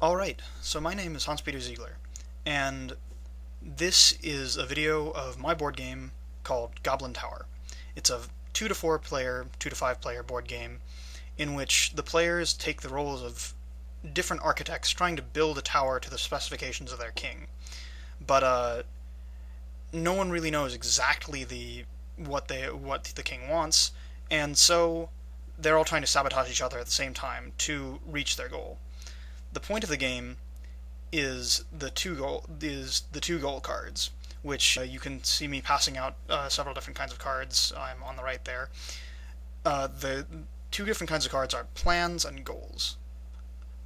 Alright, so my name is Hans-Peter Ziegler, and this is a video of my board game called Goblin Tower. It's a 2 to 4 player, 2 to 5 player board game in which the players take the roles of different architects trying to build a tower to the specifications of their king. But no one really knows exactly what the king wants, and so they're all trying to sabotage each other at the same time to reach their goal. The point of the game is the two goal cards, which you can see me passing out several different kinds of cards. I'm on the right there. The two different kinds of cards are plans and goals.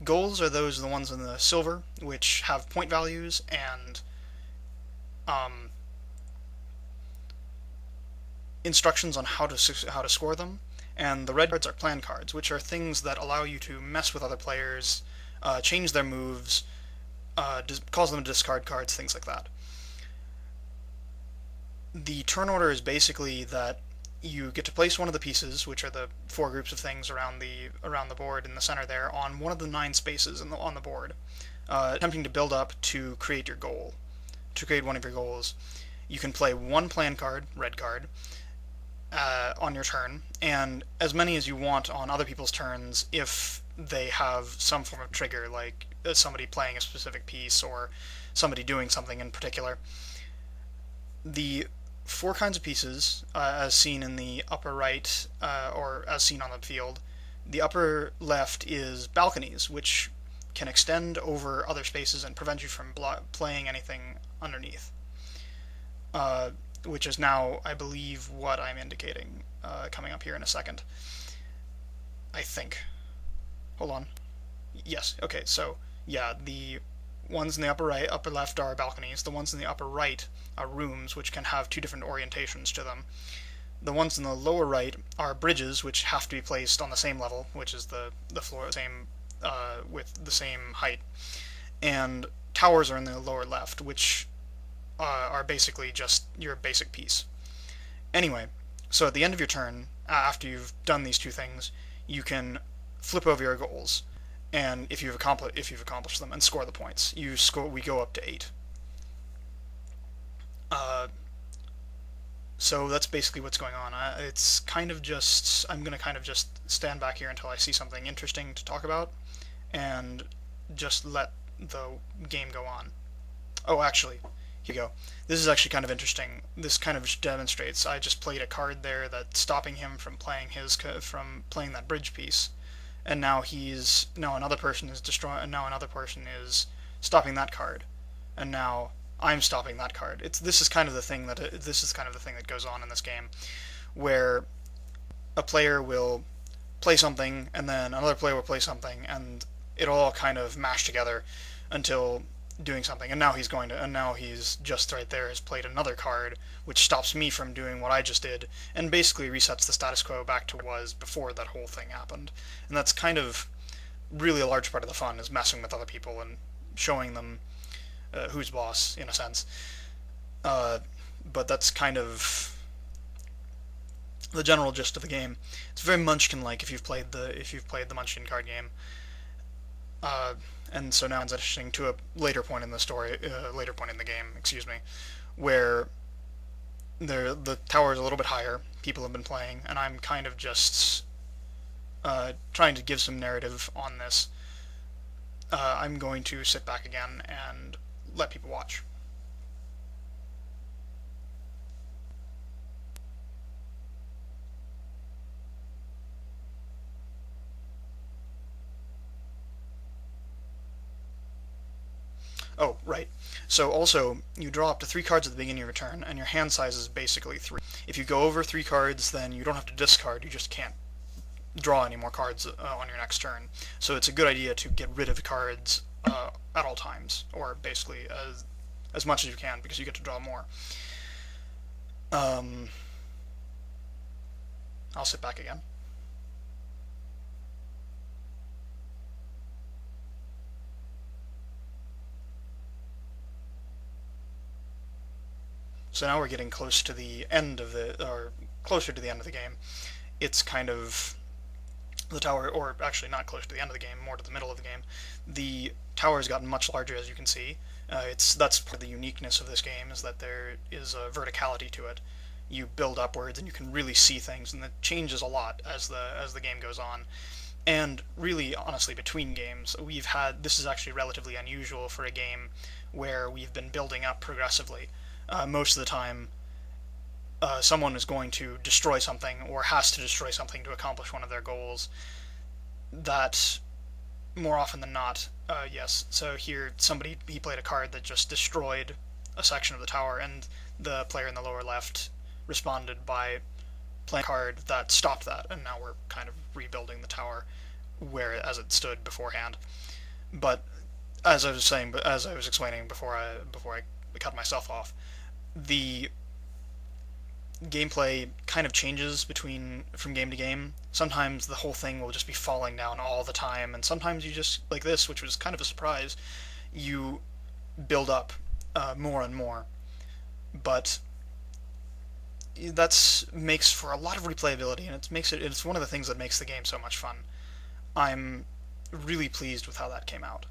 Goals are the ones in the silver, which have point values and um, instructions on how to score them. And the red cards are plan cards, which are things that allow you to mess with other players, change their moves, cause them to discard cards, things like that. The turn order is basically that you get to place one of the pieces, which are the four groups of things around the board in the center there, on one of the 9 spaces on the board, attempting to build up to create your goal, to create one of your goals. You can play one plan card, red card, on your turn, and as many as you want on other people's turns if they have some form of trigger, like somebody playing a specific piece or somebody doing something in particular. The 4 kinds of pieces, as seen in the upper right, or as seen on the field. The upper left is balconies, which can extend over other spaces and prevent you from playing anything underneath. Which is now, I believe, what I'm indicating, coming up here in a second. I think. Hold on. Yes, okay, so, yeah, the ones in the upper left are balconies. The ones in the upper right are rooms, which can have 2 different orientations to them. The ones in the lower right are bridges, which have to be placed on the same level, which is the floor, same with the same height. And towers are in the lower left, which are basically just your basic piece. Anyway, so at the end of your turn, after you've done these 2 things, you can flip over your goals, and if you've accomplished them, and score the points. We go up to 8. So that's basically what's going on. It's kind of just I'm gonna kind of just stand back here until I see something interesting to talk about, and just let the game go on. Oh, actually, here you go. This is actually kind of interesting. This kind of demonstrates. I just played a card there that's stopping him from playing that bridge piece, and now another person is destroying. And now another person is stopping that card, and now I'm stopping that card. This is kind of the thing that goes on in this game, where a player will play something, and then another player will play something, and it'll all kind of mash together until doing something, and now he's just right there has played another card, which stops me from doing what I just did, and basically resets the status quo back to what it was before that whole thing happened. And that's kind of really a large part of the fun, is messing with other people and showing them who's boss, in a sense. But that's kind of the general gist of the game. It's very Munchkin-like if you've played the Munchkin card game. And so now it's interesting to a later point in the story, later point in the game, excuse me, where the tower is a little bit higher. People have been playing, and I'm kind of just trying to give some narrative on this. I'm going to sit back again and let people watch. Oh, right. So also, you draw up to 3 cards at the beginning of your turn, and your hand size is basically 3. If you go over 3 cards, then you don't have to discard, you just can't draw any more cards on your next turn. So it's a good idea to get rid of cards at all times, or basically as much as you can, because you get to draw more. I'll sit back again. So now we're getting close to the end of closer to the end of the game. It's kind of the tower, or actually not close to the end of the game, more to the middle of the game. The tower has gotten much larger, as you can see. That's part of the uniqueness of this game, is that there is a verticality to it. You build upwards and you can really see things, and it changes a lot as the game goes on. And really, honestly, between games, this is actually relatively unusual for a game where we've been building up progressively. Most of the time, someone is going to destroy something or has to destroy something to accomplish one of their goals. That, more often than not, yes. So here, he played a card that just destroyed a section of the tower, and the player in the lower left responded by playing a card that stopped that, and now we're kind of rebuilding the tower as it stood beforehand. But as I was saying, but as I was explaining before I cut myself off, the gameplay kind of changes from game to game. Sometimes the whole thing will just be falling down all the time, and sometimes you just, like this, which was kind of a surprise, you build up more and more. But that makes for a lot of replayability, and it's one of the things that makes the game so much fun. I'm really pleased with how that came out.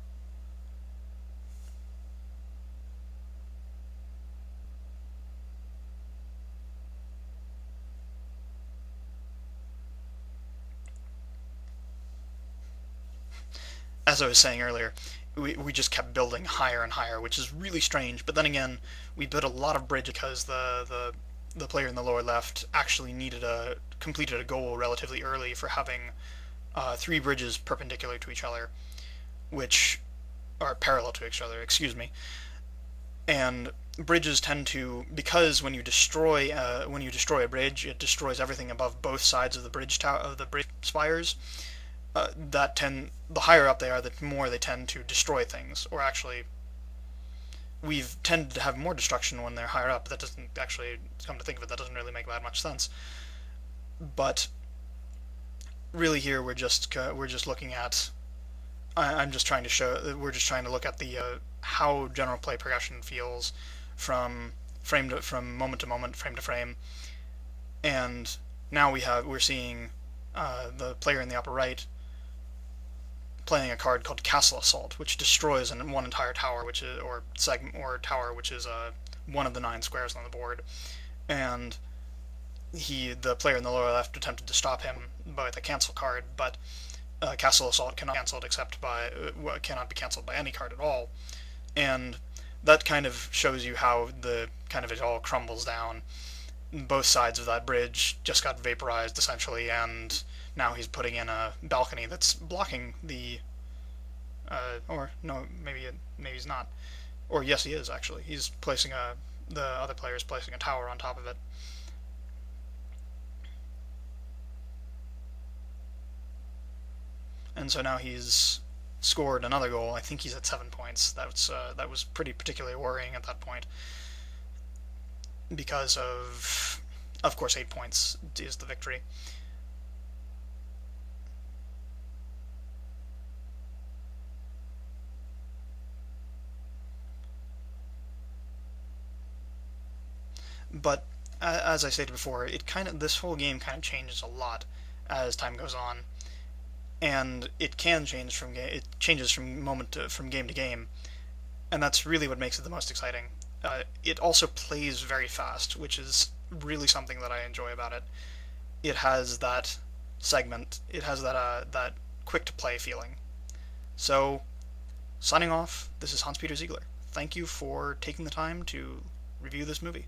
As I was saying earlier, we just kept building higher and higher, which is really strange. But then again, we built a lot of bridge because the player in the lower left actually completed a goal relatively early for having 3 bridges perpendicular to each other, which are parallel to each other. Excuse me. And bridges tend to, because when you destroy a bridge, it destroys everything above both sides of the bridge spires. The higher up they are, the more they tend to destroy things. Or actually, we've tended to have more destruction when they're higher up. That doesn't actually, come to think of it, that doesn't really make that much sense. But really, here we're just looking at. I'm just trying to show. We're just trying to look at the how general play progression feels from moment to moment, frame to frame, and now we're seeing the player in the upper right playing a card called Castle Assault, which destroys one entire tower, tower, which is one of the 9 squares on the board, and the player in the lower left attempted to stop him with a cancel card, but Castle Assault cannot be cancelled by any card at all, and that kind of shows you how it all crumbles down. Both sides of that bridge just got vaporized essentially, and now he's putting in a balcony that's blocking or no, maybe he's not, or yes, he is actually. He's placing the other player is placing a tower on top of it. And so now he's scored another goal. I think he's at 7 points. That was particularly worrying at that point, because of course 8 points is the victory. But as I stated before, this whole game kind of changes a lot as time goes on, and it changes from game to game, and that's really what makes it the most exciting. It also plays very fast, which is really something that I enjoy about it. It has that that quick to play feeling. So, signing off, this is Hans-Peter Ziegler. Thank you for taking the time to review this movie.